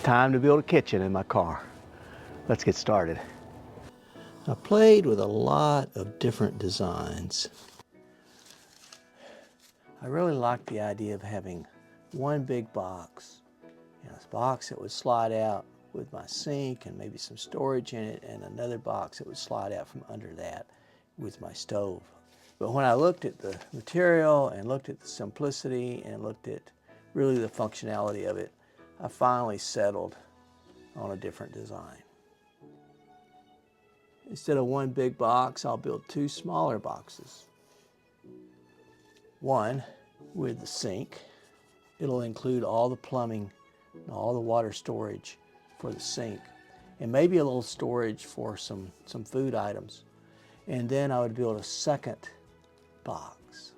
time to build a kitchen in my car. Let's get started. I played with a lot of different designs. I really liked the idea of having one big box, a box that would slide out with my sink and maybe some storage in it, and another box that would slide out from under that with my stove. But when I looked at the material and looked at the simplicity and looked at really the functionality of it, I finally settled on a different design. Instead of one big box, I'll build two smaller boxes. One with the sink. It'll include all the plumbing and all the water storage for the sink, and maybe a little storage for some food items. And then I would build a second box.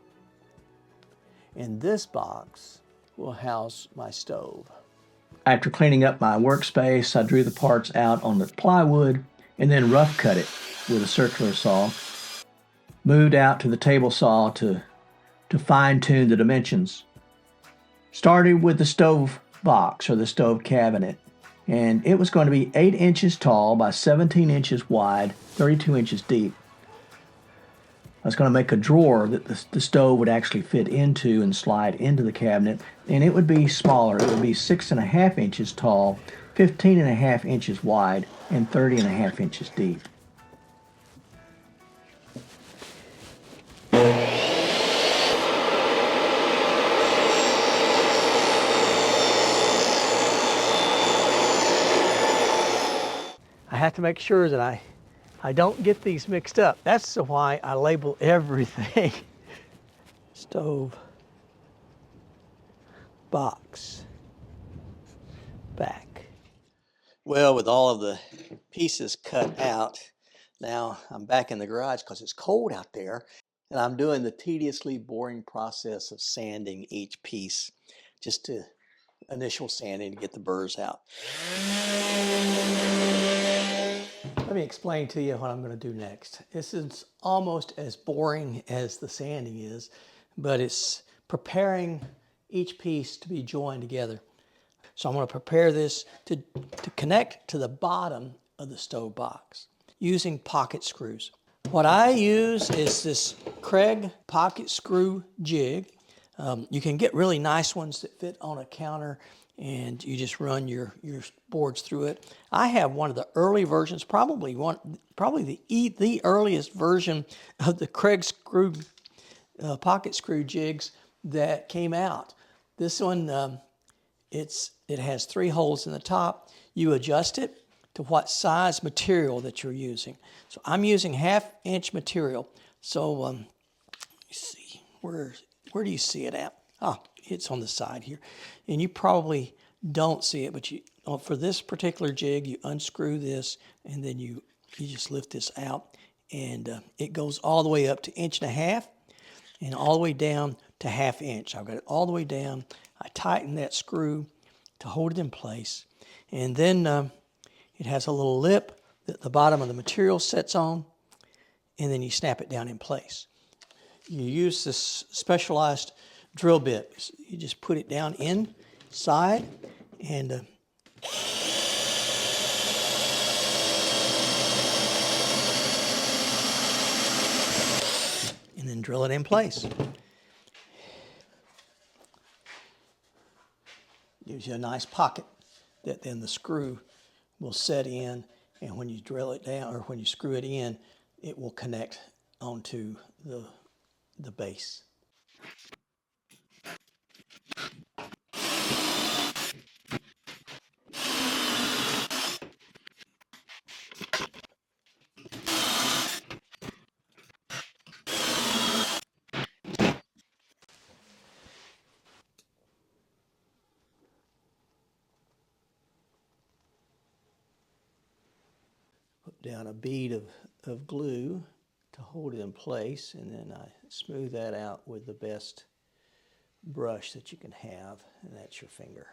And this box will house my stove. After cleaning up my workspace, I drew the parts out on the plywood and then rough cut it with a circular saw. Moved out to the table saw to fine tune the dimensions. Started with the stove box or the stove cabinet, and it was going to be 8 inches tall by 17 inches wide, 32 inches deep. I was going to make a drawer that the stove would actually fit into and slide into the cabinet, and it would be smaller. It would be 6.5 inches tall, 15.5 inches wide, and 30.5 inches deep. I have to make sure that I don't get these mixed up. That's why I label everything. Stove, box, back. Well, with all of the pieces cut out, now I'm back in the garage because it's cold out there, and I'm doing the tediously boring process of sanding each piece, just to initial sanding to get the burrs out. Let me explain to you what I'm going to do next. This is almost as boring as the sanding is, but it's preparing each piece to be joined together. So I'm going to prepare this to connect to the bottom of the stove box using pocket screws. What I use is this Craig pocket screw jig. You can get really nice ones that fit on a counter, and you just run your boards through it. I have one of the early versions, probably the earliest version of the Craig screw pocket screw jigs that came out. This one, it has 3 holes in the top. You adjust it to what size material that you're using. So I'm using 1/2 inch material. So let me see, where do you see it at? It's on the side here. And you probably don't see it, but for this particular jig, you unscrew this, and then you just lift this out, and it goes all the way up to 1.5 inches and all the way down to 1/2 inch. I've got it all the way down. I tighten that screw to hold it in place, and then it has a little lip that the bottom of the material sets on, and then you snap it down in place. You use this specialized drill bit. You just put it down inside and then drill it in place. Gives you a nice pocket that then the screw will set in, and when you drill it down or when you screw it in, it will connect onto the base. Put down a bead of glue to hold it in place, and then I smooth that out with the best brush that you can have, and that's your finger.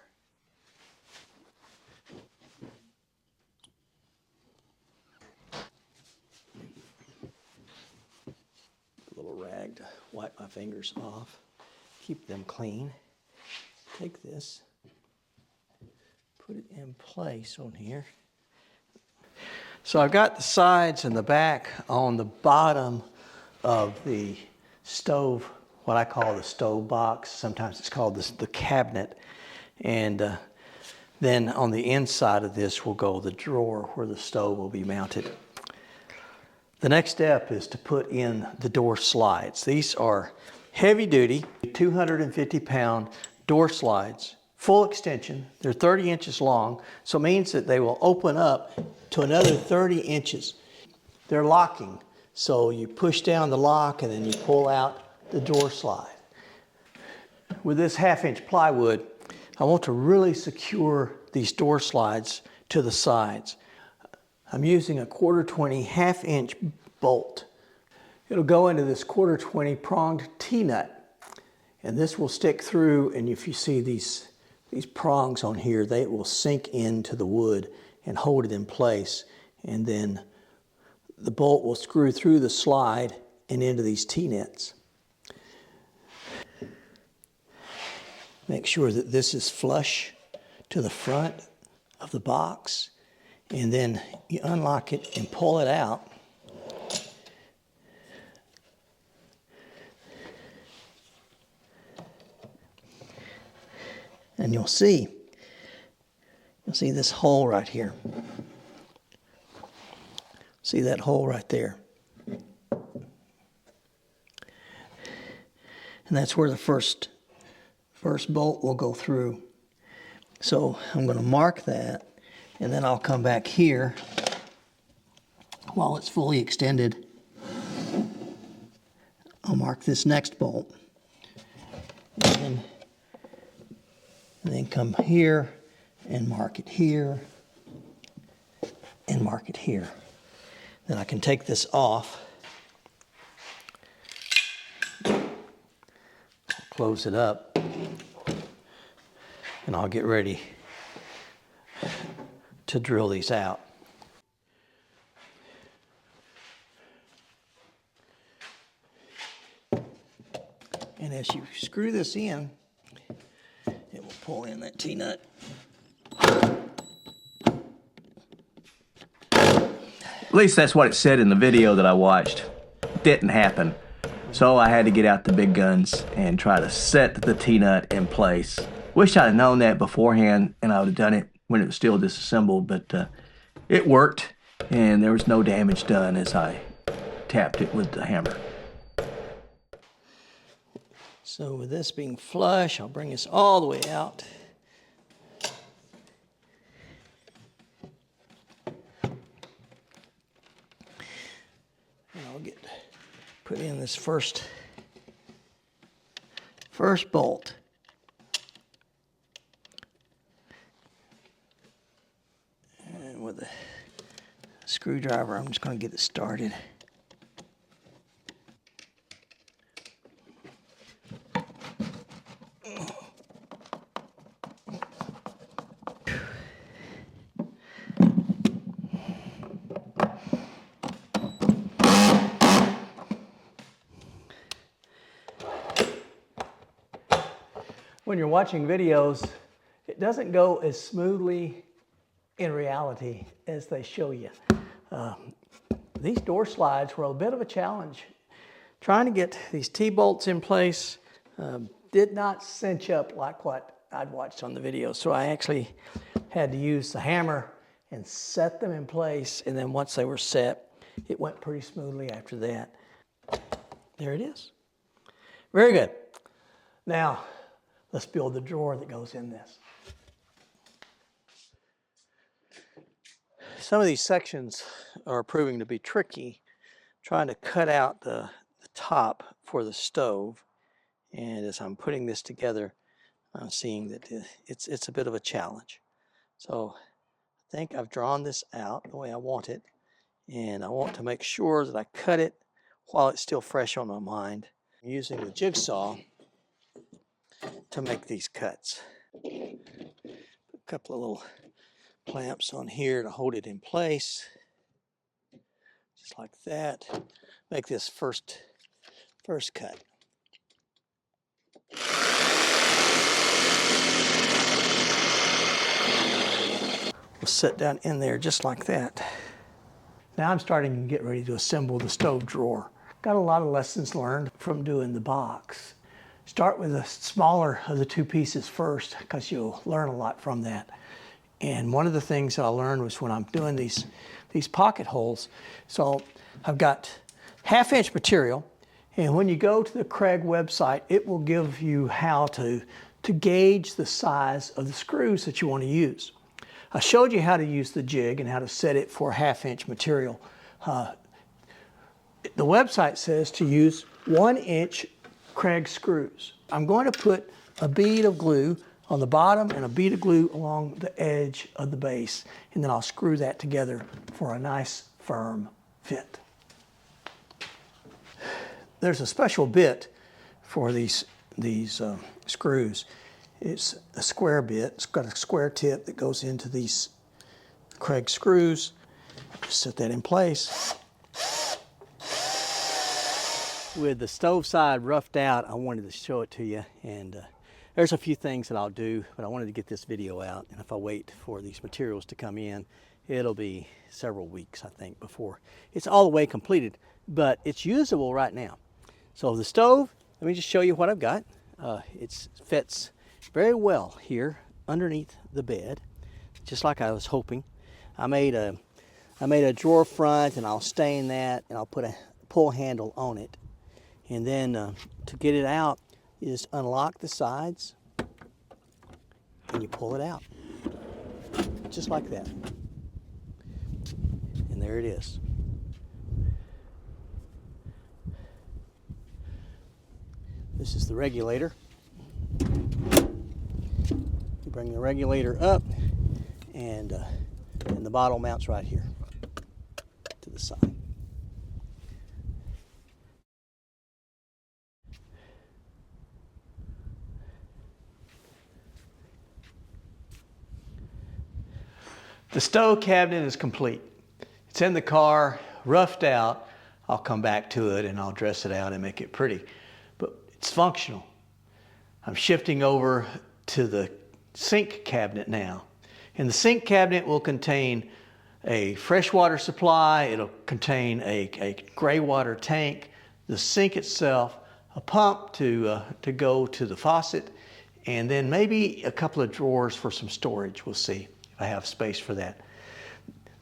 A little rag to wipe my fingers off, keep them clean. Take this, put it in place on here. So I've got the sides and the back on the bottom of the stove, what I call the stove box. Sometimes it's called the cabinet. And then on the inside of this will go the drawer where the stove will be mounted. The next step is to put in the door slides. These are heavy duty, 250-pound door slides, full extension. They're 30 inches long, so it means that they will open up to another 30 inches. They're locking, so you push down the lock and then you pull out the door slide. With this 1/2-inch plywood, I want to really secure these door slides to the sides. I'm using a 1/4-20 1/2-inch bolt. It'll go into this 1/4-20 pronged T-nut, and this will stick through, and if you see these prongs on here, they will sink into the wood and hold it in place, and then the bolt will screw through the slide and into these T-nuts. Make sure that this is flush to the front of the box, and then you unlock it and pull it out. And you'll see this hole right here. See that hole right there? And that's where the first bolt will go through. So I'm going to mark that, and then I'll come back here while it's fully extended. I'll mark this next bolt, and then come here and mark it here and mark it here. Then I can take this off, close it up, and I'll get ready to drill these out. And as you screw this in, it will pull in that T-nut. At least that's what it said in the video that I watched. Didn't happen. So I had to get out the big guns and try to set the T-nut in place. Wish I'd have known that beforehand, and I would have done it when it was still disassembled, but it worked, and there was no damage done as I tapped it with the hammer. So with this being flush, I'll bring this all the way out. And I'll put in this first bolt. And with a screwdriver, I'm just going to get it started. When you're watching videos, it doesn't go as smoothly in reality as they show you. These door slides were a bit of a challenge. Trying to get these T-bolts in place did not cinch up like what I'd watched on the video. So I actually had to use the hammer and set them in place. And then once they were set, it went pretty smoothly after that. There it is. Very good. Now, let's build the drawer that goes in this. Some of these sections are proving to be tricky. Trying to cut out the top for the stove. And as I'm putting this together, I'm seeing that it's a bit of a challenge. So I think I've drawn this out the way I want it. And I want to make sure that I cut it while it's still fresh on my mind. I'm using the jigsaw to make these cuts. A couple of little clamps on here to hold it in place, just like that. Make this first cut. sit down in there just like that. Now I'm starting to get ready to assemble the stove drawer. Got a lot of lessons learned from doing the box. Start with the smaller of the two pieces first, because you'll learn a lot from that. And one of the things that I learned was when I'm doing these pocket holes, so I've got 1/2 inch material, and when you go to the Craig website, it will give you how to gauge the size of the screws that you want to use. I showed you how to use the jig and how to set it for 1/2 inch material. The website says to use 1-inch Craig screws. I'm going to put a bead of glue on the bottom and a bead of glue along the edge of the base, and then I'll screw that together for a nice firm fit. There's a special bit for these screws. It's a square bit. It's got a square tip that goes into these Craig screws. Just set that in place. With the stove side roughed out, I wanted to show it to you, and there's a few things that I'll do, but I wanted to get this video out, and if I wait for these materials to come in, it'll be several weeks, I think, before it's all the way completed, but it's usable right now. So the stove, let me just show you what I've got. It fits very well here underneath the bed, just like I was hoping. I made a drawer front, and I'll stain that, and I'll put a pull handle on it. And then to get it out, you just unlock the sides and you pull it out, just like that. And there it is. This is the regulator. You bring the regulator up, and the bottle mounts right here to the side. The stove cabinet is complete. It's in the car, roughed out. I'll come back to it and I'll dress it out and make it pretty. But it's functional. I'm shifting over to the sink cabinet now. And the sink cabinet will contain a freshwater supply. It'll contain a gray water tank, the sink itself, a pump to go to the faucet, and then maybe a couple of drawers for some storage. We'll see if I have space for that.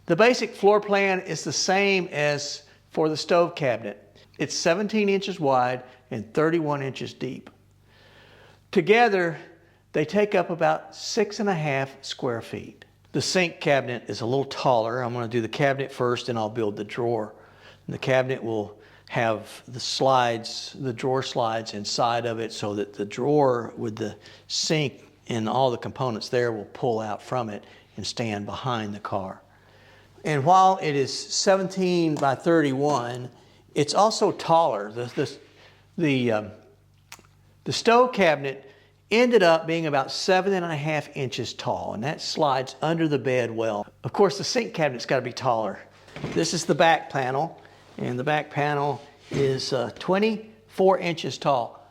The basic floor plan is the same as for the stove cabinet. It's 17 inches wide and 31 inches deep. Together, they take up about 6.5 square feet. The sink cabinet is a little taller. I'm going to do the cabinet first, and I'll build the drawer. And the cabinet will have the slides, the drawer slides inside of it, so that the drawer with the sink and all the components there will pull out from it and stand behind the car. And while it is 17 by 31, it's also taller. The stove cabinet ended up being about 7.5 inches tall, and that slides under the bed well. Of course, the sink cabinet's got to be taller. This is the back panel, and the back panel is 24 inches tall.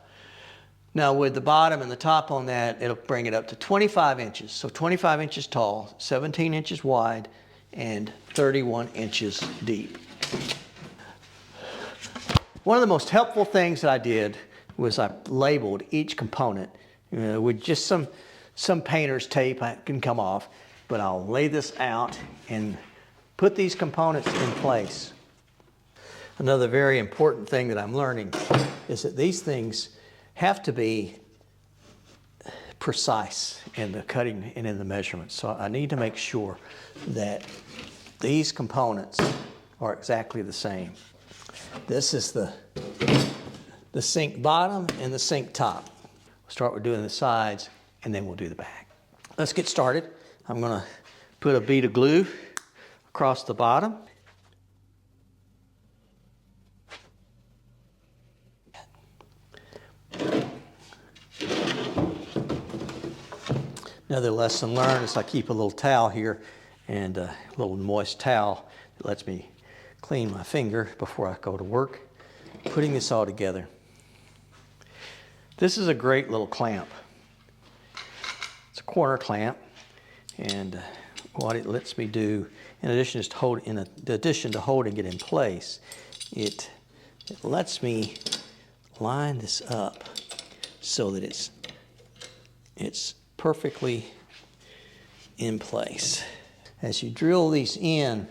Now with the bottom and the top on that, it'll bring it up to 25 inches. So 25 inches tall, 17 inches wide, and 31 inches deep. One of the most helpful things that I did was I labeled each component with just some painter's tape. It can come off, but I'll lay this out and put these components in place. Another very important thing that I'm learning is that these things have to be precise in the cutting and in the measurements. So I need to make sure that these components are exactly the same. This is the sink bottom and the sink top. We'll start with doing the sides, and then we'll do the back. Let's get started. I'm going to put a bead of glue across the bottom. Another lesson learned is I keep a little towel here, and a little moist towel that lets me clean my finger before I go to work. Putting this all together. This is a great little clamp. It's a corner clamp, and what it lets me do, in addition to holding it in place, it lets me line this up so that it's perfectly in place. As you drill these in,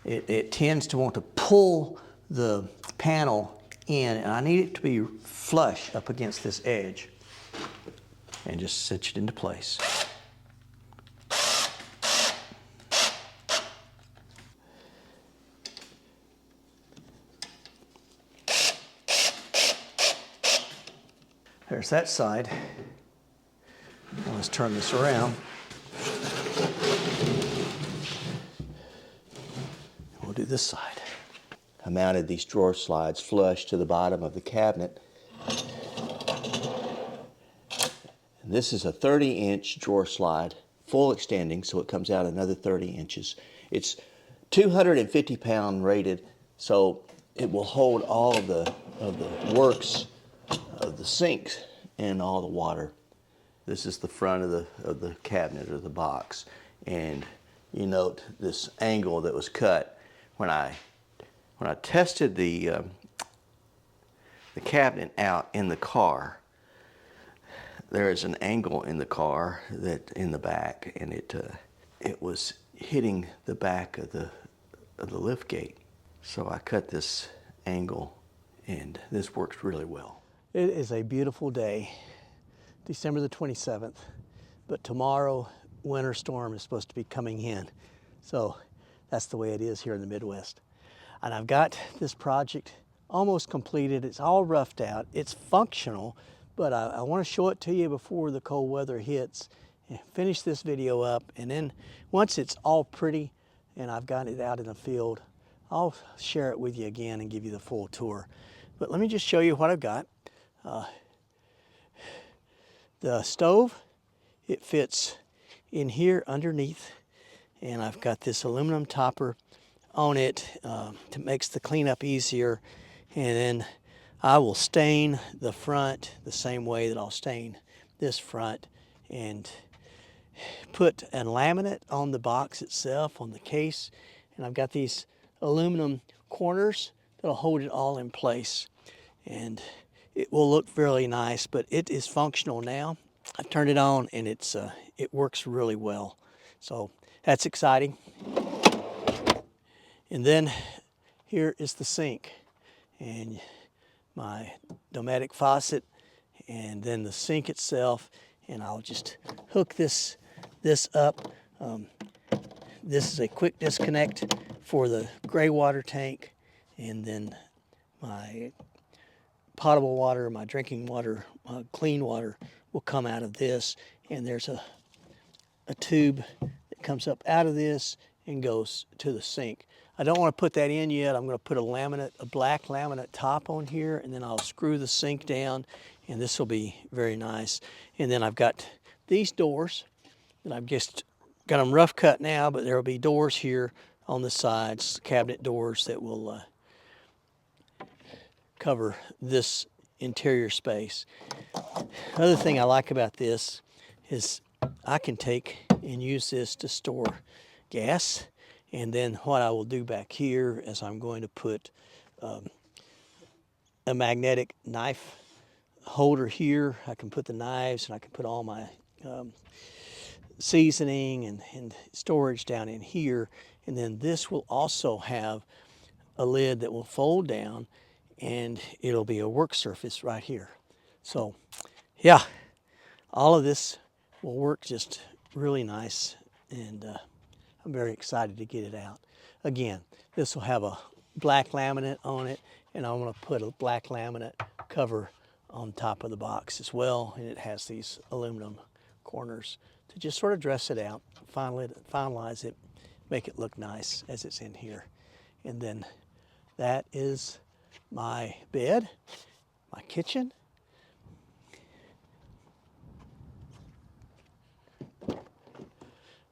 it tends to want to pull the panel in, and I need it to be flush up against this edge, and just cinch it into place. There's that side. Now let's turn this around. We'll do this side. I mounted these drawer slides flush to the bottom of the cabinet. And this is a 30-inch drawer slide, full extending, so it comes out another 30 inches. It's 250-pound rated, so it will hold all of the works of the sink and all the water. This is the front of the cabinet or the box, and you note this angle that was cut when I tested the cabinet out in the car. There is an angle in the car that in the back, and it was hitting the back of the lift gate. So I cut this angle, and this works really well. It is a beautiful day, December the 27th, but tomorrow winter storm is supposed to be coming in. So that's the way it is here in the Midwest. And I've got this project almost completed. It's all roughed out. It's functional, but I want to show it to you before the cold weather hits and finish this video up. And then once it's all pretty and I've got it out in the field, I'll share it with you again and give you the full tour. But let me just show you what I've got. The stove, it fits in here underneath, and I've got this aluminum topper on it that makes the cleanup easier. And then I will stain the front the same way that I'll stain this front, and put a laminate on the box itself, on the case. And I've got these aluminum corners that'll hold it all in place. And it will look really nice, but it is functional now. I've turned it on, and it works really well. So that's exciting. And then here is the sink, and my Dometic faucet, and then the sink itself. And I'll just hook this up. This is a quick disconnect for the gray water tank, and then my potable water, my drinking water, clean water will come out of this. And there's a tube that comes up out of this and goes to the sink. I don't want to put that in yet. I'm going to put a black laminate top on here, and then I'll screw the sink down, and this will be very nice. And then I've got these doors, and I've just got them rough cut now, but there will be doors here on the sides, cabinet doors that will cover this interior space. Another thing I like about this is I can take and use this to store gas. And then what I will do back here is I'm going to put a magnetic knife holder here. I can put the knives, and I can put all my seasoning and storage down in here. And then this will also have a lid that will fold down, and it'll be a work surface right here. So yeah, all of this will work just really nice, and I'm very excited to get it out. Again, this will have a black laminate on it, and I'm going to put a black laminate cover on top of the box as well, and it has these aluminum corners to just sort of dress it out, finalize it, make it look nice as it's in here. And then that is my bed, my kitchen.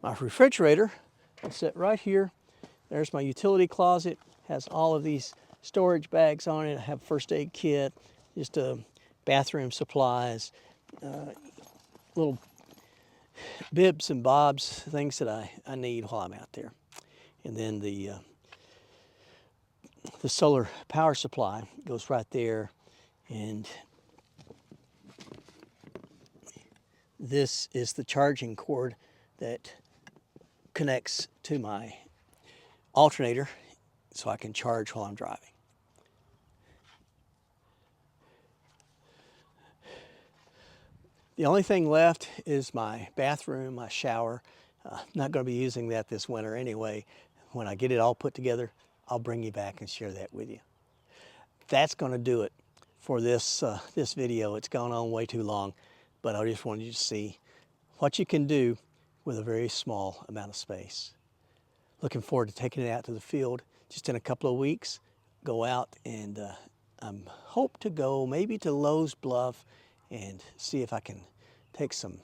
My refrigerator will sit right here. There's my utility closet, has all of these storage bags on it. I have first aid kit, just bathroom supplies, little bibs and bobs, things that I need while I'm out there. And then the solar power supply goes right there, and this is the charging cord that connects to my alternator so I can charge while I'm driving. The only thing left is my bathroom, my shower. Not going to be using that this winter anyway. When I get it all put together, I'll bring you back and share that with you. That's going to do it for this video. It's gone on way too long, but I just wanted you to see what you can do with a very small amount of space. Looking forward to taking it out to the field just in a couple of weeks. Go out and hope to go maybe to Lowe's Bluff and see if I can take some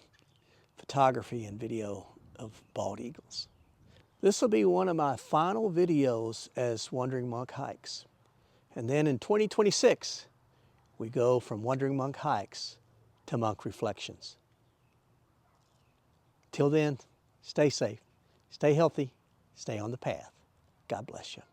photography and video of bald eagles. This will be one of my final videos as Wandering Monk Hikes. And then in 2026, we go from Wandering Monk Hikes to Monk Reflections. Till then, stay safe, stay healthy, stay on the path. God bless you.